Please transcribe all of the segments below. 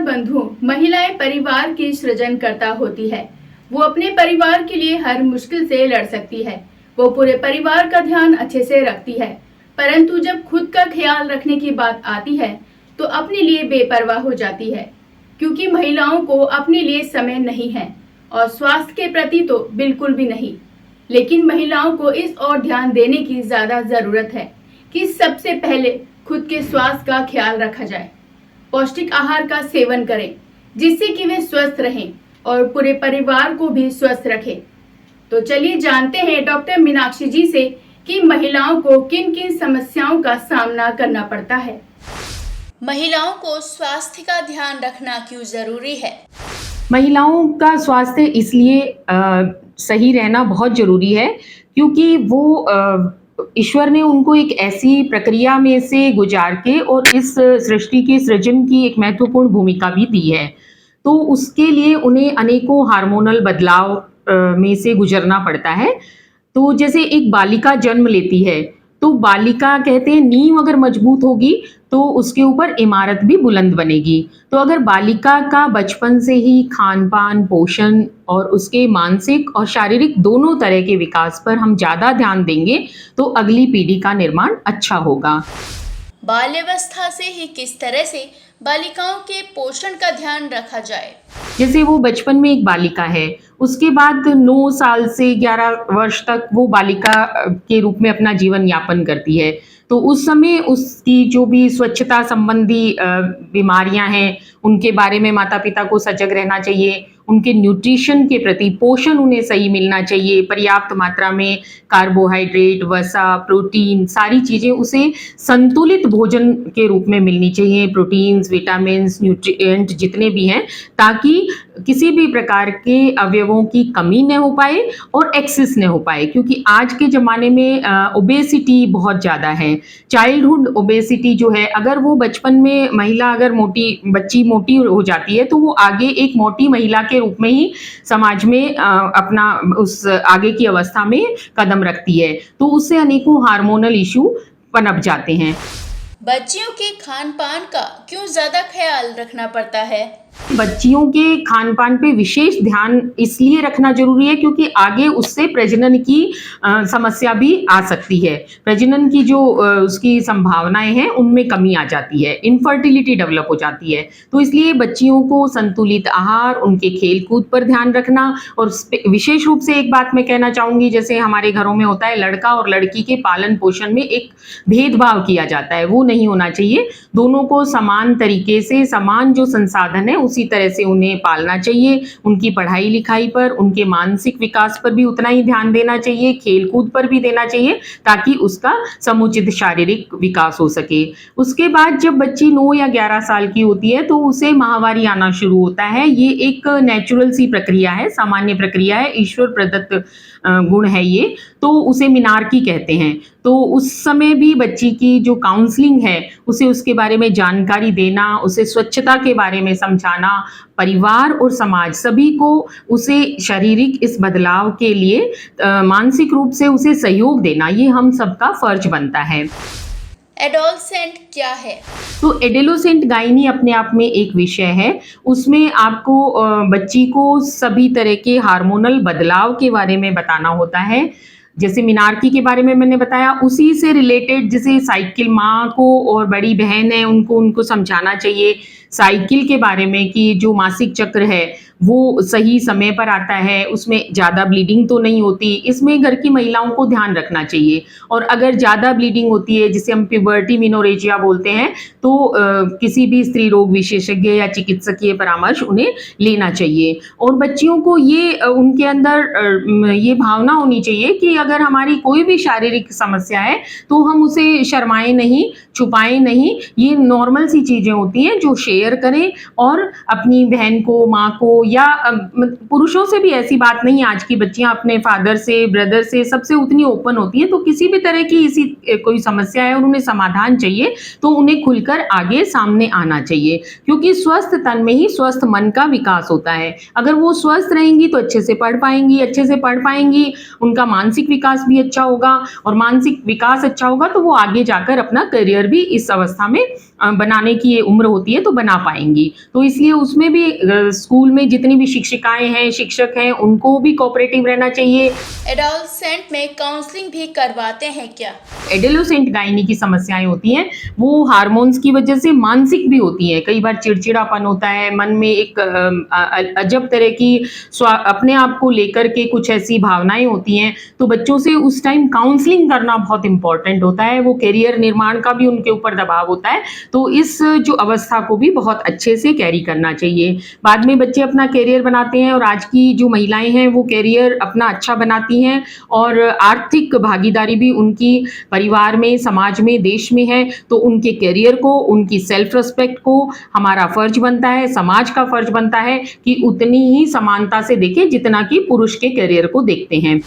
बंधुओं, महिलाएं परिवार की सृजनकर्ता होती है। वो अपने परिवार के लिए हर मुश्किल से लड़ सकती है। वो पूरे परिवार का ध्यान अच्छे से रखती है, परंतु जब खुद का ख्याल रखने की बात आती है तो अपने लिए बेपरवाह हो जाती है, क्योंकि महिलाओं को अपने लिए समय नहीं है और स्वास्थ्य के प्रति तो बिल्कुल भी नहीं। लेकिन महिलाओं को इस ओर ध्यान देने की ज्यादा जरूरत है कि सबसे पहले खुद के स्वास्थ्य का ख्याल रखा जाए। पौष्टिक आहार का सेवन करें जिससे कि वे स्वस्थ रहें और पूरे परिवार को भी स्वस्थ रखें। तो चलिए जानते हैं डॉक्टर मीनाक्षी जी से कि महिलाओं को किन किन समस्याओं का सामना करना पड़ता है। महिलाओं को स्वास्थ्य का ध्यान रखना क्यों जरूरी है? महिलाओं का स्वास्थ्य इसलिए सही रहना बहुत जरूरी है क्योंकि वो ईश्वर ने उनको एक ऐसी प्रक्रिया में से गुजार के और इस सृष्टि के सृजन की एक महत्वपूर्ण भूमिका भी दी है। तो उसके लिए उन्हें अनेकों हार्मोनल बदलाव में से गुजरना पड़ता है। तो जैसे एक बालिका जन्म लेती है तो बालिका कहते हैं नींव अगर मजबूत होगी तो उसके ऊपर इमारत भी बुलंद बनेगी। तो अगर बालिका का बचपन से ही खान पान, पोषण और उसके मानसिक और शारीरिक दोनों तरह के विकास पर हम ज़्यादा ध्यान देंगे तो अगली पीढ़ी का निर्माण अच्छा होगा। बाल्यावस्था से ही किस तरह से बालिकाओं के पोषण का ध्यान रखा जाए? जैसे वो बचपन में एक बालिका है, उसके बाद 9 साल से 11 वर्ष तक वो बालिका के रूप में अपना जीवन यापन करती है। तो उस समय उसकी जो भी स्वच्छता संबंधी बीमारियां हैं उनके बारे में माता पिता को सजग रहना चाहिए। उनके न्यूट्रिशन के प्रति पोषण उन्हें सही मिलना चाहिए। पर्याप्त मात्रा में कार्बोहाइड्रेट, वसा, प्रोटीन, सारी चीज़ें उसे संतुलित भोजन के रूप में मिलनी चाहिए। प्रोटीन्स, विटामिन्स, न्यूट्रिएंट जितने भी हैं, ताकि किसी भी प्रकार के अवयवों की कमी न हो पाए और एक्सेस न हो पाए। क्योंकि आज के ज़माने में ओबेसिटी बहुत ज़्यादा है। चाइल्डहुड ओबेसिटी जो है, अगर वो बचपन में महिला अगर बच्ची मोटी हो जाती है तो वो आगे एक मोटी महिला के रूप में ही समाज में अपना उस आगे की अवस्था में कदम रखती है। तो उससे अनेकों हार्मोनल इशू पनप जाते हैं। बच्चियों के खान पान का क्यों ज्यादा ख्याल रखना पड़ता है? बच्चियों के खान पान पे विशेष ध्यान इसलिए रखना जरूरी है क्योंकि आगे उससे प्रजनन की समस्या भी आ सकती है। प्रजनन की जो उसकी संभावनाएं हैं उनमें कमी आ जाती है, इनफर्टिलिटी डेवलप हो जाती है। तो इसलिए बच्चियों को संतुलित आहार, उनके खेल कूद पर ध्यान रखना। और विशेष रूप से एक बात मैं कहना चाहूँगी, जैसे हमारे घरों में होता है लड़का और लड़की के पालन पोषण में एक भेदभाव किया जाता है, वो नहीं होना चाहिए। दोनों को समान तरीके से समान जो संसाधन है उसी तरह से उन्हें पालना चाहिए। उनकी पढ़ाई लिखाई पर, उनके मानसिक विकास पर भी उतना ही ध्यान देना चाहिए, खेल कूद पर भी देना चाहिए, ताकि उसका समुचित शारीरिक विकास हो सके। उसके बाद जब बच्ची 9 या 11 साल की होती है तो उसे माहवारी आना शुरू होता है। ये एक नेचुरल सी प्रक्रिया है, सामान्य प्रक्रिया है, ईश्वर प्रदत्त गुण है ये। तो उसे मिनार्की कहते हैं। तो उस समय भी बच्ची की जो काउंसलिंग है उसे उसके बारे में जानकारी देना, उसे स्वच्छता के बारे में समझाना, परिवार और समाज सभी को उसे शारीरिक इस बदलाव के लिए मानसिक रूप से उसे सहयोग देना, ये हम सबका फर्ज बनता है। एडोलसेंट क्या है? तो एडोलसेंट गायनी अपने आप में एक विषय है। उसमें आपको बच्ची को सभी तरह के हार्मोनल बदलाव के बारे में बताना होता है। जैसे मिनार्की के बारे में मैंने बताया, उसी से रिलेटेड जैसे साइकिल, माँ को और बड़ी बहन है उनको समझाना चाहिए साइकिल के बारे में कि जो मासिक चक्र है वो सही समय पर आता है, उसमें ज़्यादा ब्लीडिंग तो नहीं होती। इसमें घर की महिलाओं को ध्यान रखना चाहिए। और अगर ज़्यादा ब्लीडिंग होती है, जिसे हम प्यूबर्टी मिनोरेजिया बोलते हैं, तो किसी भी स्त्री रोग विशेषज्ञ या चिकित्सकीय परामर्श उन्हें लेना चाहिए। और बच्चियों को ये उनके अंदर ये भावना होनी चाहिए कि अगर हमारी कोई भी शारीरिक समस्या है तो हम उसे शर्माएं नहीं, छुपाएं नहीं। ये नॉर्मल सी चीज़ें होती हैं जो शेयर करें, और अपनी बहन को, माँ को, या पुरुषों से भी ऐसी बात नहीं। आज की बच्चियां अपने फादर से, ब्रदर से, सबसे उतनी ओपन होती हैं। तो किसी भी तरह की इसी कोई समस्या है और उन्हें समाधान चाहिए तो उन्हें खुलकर आगे सामने आना चाहिए, क्योंकि स्वस्थ तन में ही स्वस्थ मन का विकास होता है। अगर वो स्वस्थ रहेंगी तो अच्छे से पढ़ पाएंगी, अच्छे से पढ़ पाएंगी, उनका मानसिक विकास भी अच्छा होगा और मानसिक विकास अच्छा होगा तो वो आगे जाकर अपना करियर भी इस अवस्था में बनाने की ये उम्र होती है तो बना पाएंगी। तो इसलिए उसमें भी स्कूल में जितनी भी शिक्षिकाएं हैं, शिक्षक हैं, उनको भी कोऑपरेटिव रहना चाहिए। एडोलसेंट में काउंसलिंग भी करवाते हैं क्या? एडोलेसेंट गायनी की समस्याएं होती हैं, वो हार्मोन्स की वजह से मानसिक भी होती हैं। कई बार चिड़चिड़ापन होता है, मन में एक अजब तरह की अपने आप को लेकर के कुछ ऐसी भावनाएं होती हैं। तो बच्चों से उस टाइम काउंसलिंग करना बहुत इंपॉर्टेंट होता है। वो करियर निर्माण का भी उनके ऊपर दबाव होता है, तो इस जो अवस्था को भी बहुत अच्छे से कैरी करना चाहिए। बाद में बच्चे अपना करियर बनाते हैं और आज की जो महिलाएं हैं वो करियर अपना अच्छा बनाती हैं और आर्थिक भागीदारी भी उनकी परिवार में, समाज में, देश में है। तो उनके करियर को, उनकी सेल्फ रिस्पेक्ट को हमारा फर्ज बनता है, समाज का फर्ज बनता है कि उतनी ही समानता से देखें जितना कि पुरुष के करियर को देखते हैं।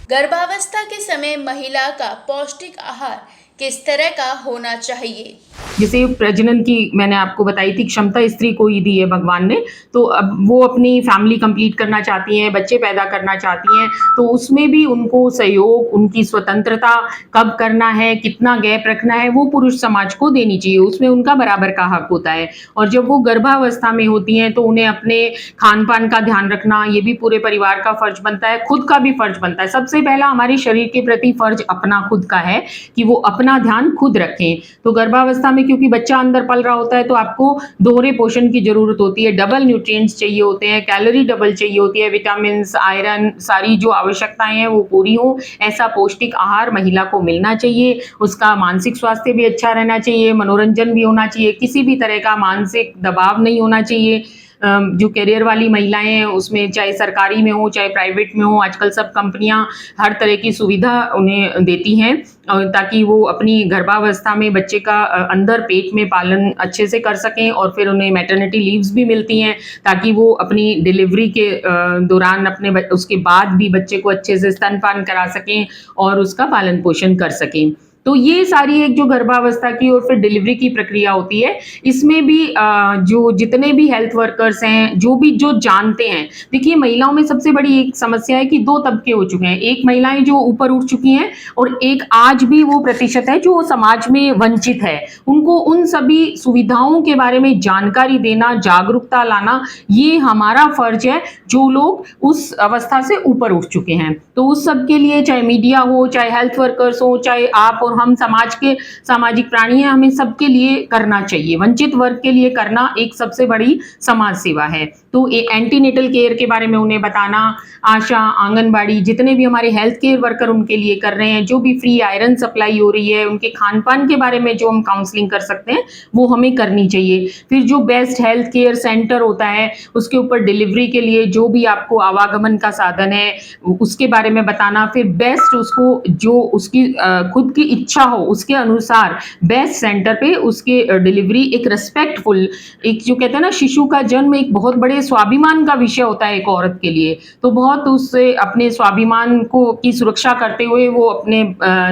गर्भावस्था के समय महिला का पौष्टिक आहार किस तरह का होना चाहिए? जैसे प्रजनन की मैंने आपको बताई थी क्षमता स्त्री को ही दी है भगवान ने, तो अब वो अपनी फैमिली कंप्लीट करना चाहती हैं, बच्चे पैदा करना चाहती हैं, तो उसमें भी उनको सहयोग, उनकी स्वतंत्रता, कब करना है, कितना गैप रखना है, वो पुरुष समाज को देनी चाहिए। उसमें उनका बराबर का हक होता है। और जब वो गर्भावस्था में होती हैं तो उन्हें अपने खान पान का ध्यान रखना, ये भी पूरे परिवार का फर्ज बनता है, खुद का भी फर्ज बनता है। सबसे पहला हमारे शरीर के प्रति फर्ज अपना खुद का है कि वो अपना ध्यान खुद रखें। तो गर्भावस्था में क्योंकि बच्चा अंदर पल रहा होता है तो आपको दोहरे पोषण की जरूरत होती है, डबल न्यूट्रिएंट्स चाहिए होते हैं, कैलोरी डबल चाहिए होती है, विटामिन, आयरन, सारी जो आवश्यकताएं हैं वो पूरी हो, ऐसा पौष्टिक आहार महिला को मिलना चाहिए। उसका मानसिक स्वास्थ्य भी अच्छा रहना चाहिए, मनोरंजन भी होना चाहिए, किसी भी तरह का मानसिक दबाव नहीं होना चाहिए। जो करियर वाली महिलाएं हैं उसमें चाहे सरकारी में हो चाहे प्राइवेट में हो, आजकल सब कंपनियां हर तरह की सुविधा उन्हें देती हैं ताकि वो अपनी गर्भावस्था में बच्चे का अंदर पेट में पालन अच्छे से कर सकें और फिर उन्हें मैटरनिटी लीव्स भी मिलती हैं ताकि वो अपनी डिलीवरी के दौरान उसके बाद भी बच्चे को अच्छे से स्तनपान करा सकें और उसका पालन पोषण कर सकें। तो ये सारी एक जो गर्भावस्था की और फिर डिलीवरी की प्रक्रिया होती है, इसमें भी जो जितने भी हेल्थ वर्कर्स हैं, जो जानते हैं, देखिए महिलाओं में सबसे बड़ी एक समस्या है कि दो तबके हो चुके हैं। एक महिलाएं जो ऊपर उठ चुकी हैं और एक आज भी वो प्रतिशत है जो समाज में वंचित है। उनको उन सभी सुविधाओं के बारे में जानकारी देना, जागरूकता लाना, ये हमारा फर्ज है जो लोग उस अवस्था से ऊपर उठ चुके हैं। तो उस सब के लिए चाहे मीडिया हो, चाहे हेल्थ वर्कर्स हो, चाहे आप और हम समाज के सामाजिक प्राणी हैं, हमें सबके लिए करना चाहिए। वंचित वर्ग के लिए करना एक सबसे बड़ी समाज सेवा है। तो एंटीनेटल केयर के बारे में उन्हें बताना, आशा, आंगनबाड़ी, जितने भी हमारे हेल्थ केयर वर्कर उनके लिए कर रहे हैं, जो भी फ्री आयरन सप्लाई हो रही है, उनके खान पान के बारे में जो हम काउंसलिंग कर सकते हैं वो हमें करनी चाहिए। फिर जो बेस्ट हेल्थ केयर सेंटर होता है उसके ऊपर डिलीवरी के लिए जो भी आपको आवागमन का साधन है उसके बारे में बताना, फिर बेस्ट उसको जो उसकी खुद की इच्छा हो उसके अनुसार बेस्ट सेंटर पे उसके डिलीवरी, एक रिस्पेक्टफुल, एक जो कहते हैं ना शिशु का जन्म एक बहुत बड़े स्वाभिमान का विषय होता है एक औरत के लिए, तो बहुत उससे अपने स्वाभिमान को की सुरक्षा करते हुए वो अपने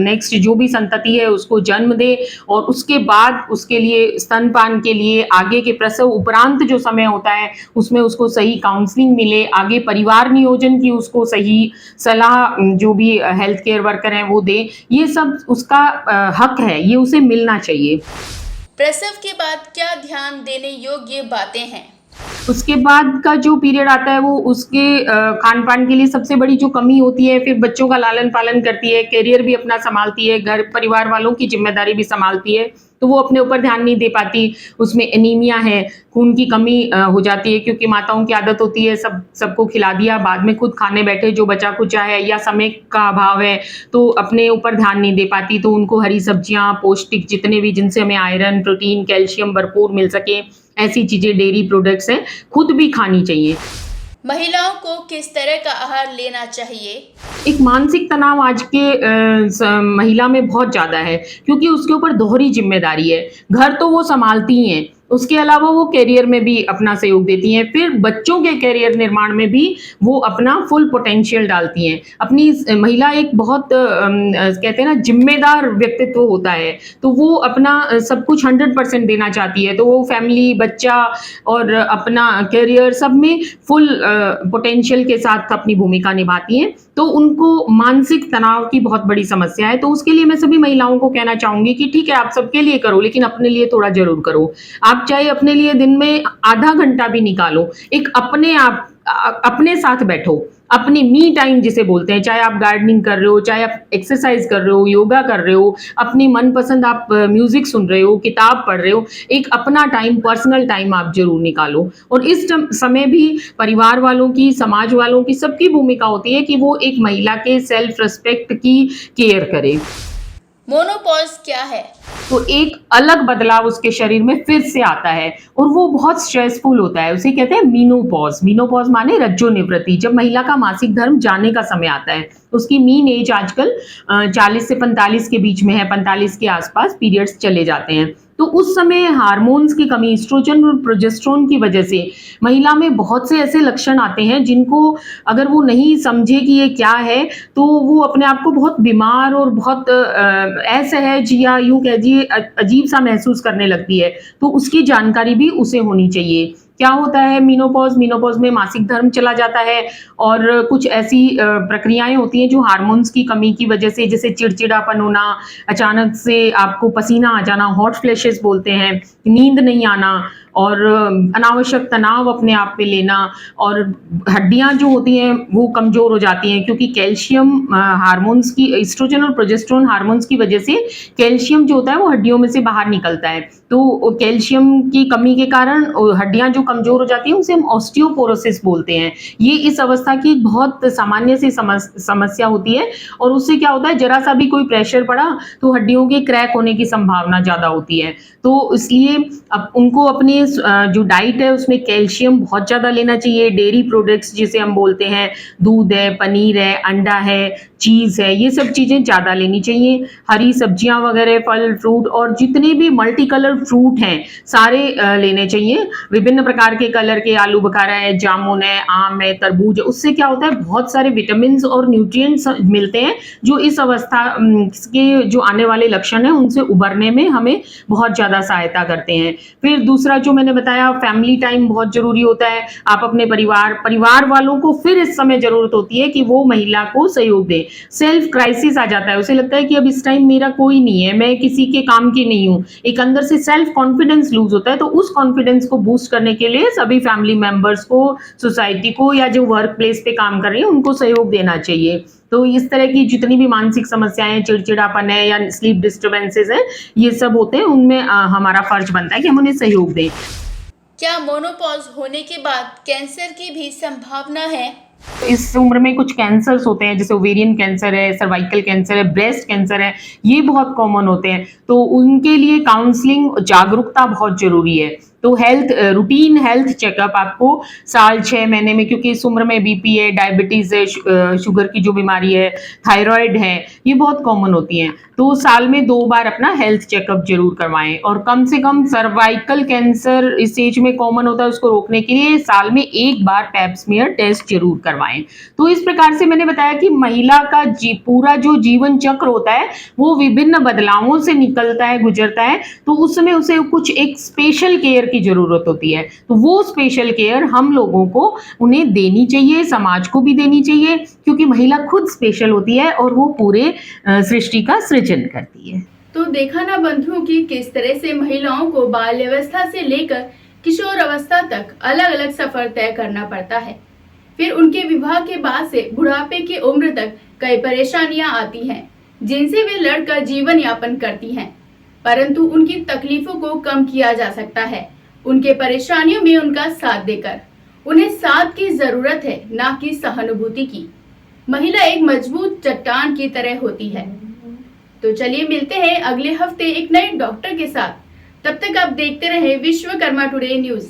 नेक्स्ट जो भी संतति है उसको जन्म दे और उसके बाद उसके लिए स्तनपान के लिए आगे के प्रसव उपरांत जो समय होता है उसमें उसको सही काउंसलिंग मिले, आगे परिवार नियोजन की उसको सही सलाह जो भी हेल्थ केयर वर्कर हैं वो दे। ये सब उसका हक है, ये उसे मिलना चाहिए। प्रसव के बाद क्या ध्यान देने योग्य बातें हैं? उसके बाद का जो पीरियड आता है वो उसके खान पान के लिए सबसे बड़ी जो कमी होती है, फिर बच्चों का लालन पालन करती है, करियर भी अपना संभालती है, घर परिवार वालों की जिम्मेदारी भी संभालती है, तो वो अपने ऊपर ध्यान नहीं दे पाती। उसमें एनीमिया है, खून की कमी हो जाती है क्योंकि माताओं की आदत होती है सबको खिला दिया, बाद में खुद खाने बैठे जो बचा कुचा है या समय का अभाव है तो अपने ऊपर ध्यान नहीं दे पाती। तो उनको हरी सब्जियां, पौष्टिक जितने भी जिनसे हमें आयरन, प्रोटीन, कैल्शियम भरपूर मिल सके ऐसी चीजें, डेयरी प्रोडक्ट्स हैं, खुद भी खानी चाहिए। महिलाओं को किस तरह का आहार लेना चाहिए? एक मानसिक तनाव आज के महिला में बहुत ज्यादा है क्योंकि उसके ऊपर दोहरी जिम्मेदारी है। घर तो वो संभालती ही हैं उसके अलावा वो करियर में भी अपना सहयोग देती हैं। फिर बच्चों के करियर निर्माण में भी वो अपना फुल पोटेंशियल डालती हैं। अपनी महिला एक बहुत कहते हैं ना जिम्मेदार व्यक्तित्व होता है, तो वो अपना सब कुछ 100% देना चाहती है। तो वो फैमिली, बच्चा और अपना करियर सब में फुल पोटेंशियल के साथ अपनी भूमिका निभाती हैं। तो उनको मानसिक तनाव की बहुत बड़ी समस्या है। तो उसके लिए मैं सभी महिलाओं को कहना चाहूँगी कि ठीक है, आप सबके लिए करो, लेकिन अपने लिए थोड़ा ज़रूर करो। आप चाहे अपने लिए दिन में आधा घंटा भी निकालो, एक अपने साथ बैठो, अपनी मी टाइम जिसे बोलते हैं, चाहे आप गार्डनिंग कर रहे हो, चाहे आप एक्सरसाइज कर रहे हो, योगा कर रहे हो, अपनी मनपसंद आप म्यूजिक सुन रहे हो, किताब पढ़ रहे हो, एक अपना टाइम, पर्सनल टाइम आप जरूर निकालो। और इस समय भी परिवार वालों की, समाज वालों की, सबकी भूमिका होती है कि वो एक महिला के सेल्फ रिस्पेक्ट की केयर करे। मोनोपॉज क्या है? तो एक अलग बदलाव उसके शरीर में फिर से आता है और वो बहुत स्ट्रेसफुल होता है। उसे कहते हैं मीनोपॉज। मीनोपॉज माने रज्जोनिवृत्ति। जब महिला का मासिक धर्म जाने का समय आता है, उसकी मीन एज आजकल 40 से 45 के बीच में है, 45 के आसपास पीरियड्स चले जाते हैं। तो उस समय हार्मोन्स की कमी, एस्ट्रोजन और प्रोजेस्टेरोन की वजह से महिला में बहुत से ऐसे लक्षण आते हैं जिनको अगर वो नहीं समझे कि ये क्या है, तो वो अपने आप को बहुत बीमार और बहुत असहज या यूं कह दीजिए अजीब सा महसूस करने लगती है। तो उसकी जानकारी भी उसे होनी चाहिए। क्या होता है मीनोपॉज? मीनोपॉज में मासिक धर्म चला जाता है और कुछ ऐसी प्रक्रियाएं होती हैं जो हार्मोन्स की कमी की वजह से, जैसे चिड़चिड़ापन होना, अचानक से आपको पसीना आ जाना, हॉट फ्लैशेस बोलते हैं, नींद नहीं आना और अनावश्यक तनाव अपने आप पे लेना, और हड्डियां जो होती हैं वो कमजोर हो जाती हैं, क्योंकि कैल्शियम हार्मोन्स की, एस्ट्रोजन और प्रोजेस्टेरोन हार्मोन्स की वजह से कैल्शियम जो होता है वो हड्डियों में से बाहर निकलता है। तो कैल्शियम की कमी के कारण हड्डियां जो कमजोर हो जाती हैं उसे हम ऑस्टियोपोरोसिस बोलते हैं। ये इस अवस्था की बहुत सामान्य सी समस्या होती है और उससे क्या होता है, जरा सा भी कोई प्रेशर पड़ा तो हड्डियों के क्रैक होने की संभावना ज्यादा होती है। तो इसलिए अब उनको अपनी जो डाइट है उसमें कैल्शियम बहुत ज्यादा लेना चाहिए। डेयरी प्रोडक्ट्स जिसे हम बोलते हैं, दूध है, पनीर है, अंडा है, चीज है, ये सब चीजें ज्यादा लेनी चाहिए। हरी सब्जियां वगैरह, फल फ्रूट और जितने भी मल्टी कलर फ्रूट हैं सारे लेने चाहिए। विभिन्न प्रकार के कलर के, आलू बुखारा है, जामुन है, आम है, तरबूज है। उससे क्या होता है, बहुत सारे विटामिन और न्यूट्रिएंट्स मिलते हैं जो इस अवस्था के जो आने वाले लक्षण हैं उनसे उबरने में हमें बहुत ज्यादा सहायता करते हैं। फिर दूसरा जो मैंने बताया, फैमिली टाइम बहुत जरूरी होता है। आप अपने परिवार वालों को फिर इस समय जरूरत होती है कि वो महिला को सहयोग दें। सेल्फ क्राइसिस आ जाता है, उसे लगता है कि अब इस टाइम मेरा कोई नहीं है, मैं किसी के काम की नहीं हूं। एक अंदर से सेल्फ कॉन्फिडेंस लूज होता है। तो उस कॉन्फिडेंस को बूस्ट करने के लिए सभी फैमिली मेंबर्स को, सोसाइटी को या जो वर्क प्लेस पे काम कर रही है उनको सहयोग देना चाहिए। तो इस तरह की जितनी भी मानसिक समस्याएं, चिड़चिड़ापन है या स्लीप डिस्टर्बेंसेस है, ये सब होते हैं, उनमें हमारा फर्ज बनता है कि हम उन्हें सहयोग दें। क्या मोनोपॉज होने के बाद कैंसर की भी संभावना है? इस उम्र में कुछ कैंसर्स होते हैं, जैसे ओवेरियन कैंसर है, सर्वाइकल कैंसर है, ब्रेस्ट कैंसर है, ये बहुत कॉमन होते हैं। तो उनके लिए काउंसलिंग, जागरूकता बहुत जरूरी है। तो रूटीन हेल्थ चेकअप आपको साल 6 महीने में, क्योंकि इस उम्र में बीपी है, डायबिटीज है, शुगर की जो बीमारी है, थायराइड है, ये बहुत कॉमन होती हैं। तो साल में 2 बार अपना हेल्थ चेकअप जरूर करवाएं। और कम से कम सर्वाइकल कैंसर इस एज में कॉमन होता है, उसको रोकने के लिए साल में 1 बार पैप स्मीयर टेस्ट जरूर करवाएं। तो इस प्रकार से मैंने बताया कि महिला का पूरा जो जीवन चक्र होता है वो विभिन्न बदलावों से निकलता है, गुजरता है। तो उस समय उसे कुछ एक स्पेशल केयर की जरूरत होती है। तो वो स्पेशल केयर हम लोगों को उन्हें देनी चाहिए, समाज को भी देनी चाहिए, क्योंकि महिला खुद स्पेशल होती है और वो पूरे सृष्टि का सृजन करती है। तो देखा ना बंधुओं की किस तरह से महिलाओं को बाल्यावस्था से लेकर किशोर अवस्था तक अलग अलग सफर तय करना पड़ता है। फिर उनके विवाह के बाद से बुढ़ापे की उम्र तक कई परेशानियां आती हैं, जिनसे वे लड़कर जीवन यापन करती हैं। परंतु उनकी तकलीफों को कम किया जा सकता है उनके परेशानियों में उनका साथ देकर। उन्हें साथ की जरूरत है, ना कि सहानुभूति की। महिला एक मजबूत चट्टान की तरह होती है। तो चलिए मिलते हैं अगले हफ्ते एक नए डॉक्टर के साथ। तब तक आप देखते रहे विश्वकर्मा टुडे न्यूज।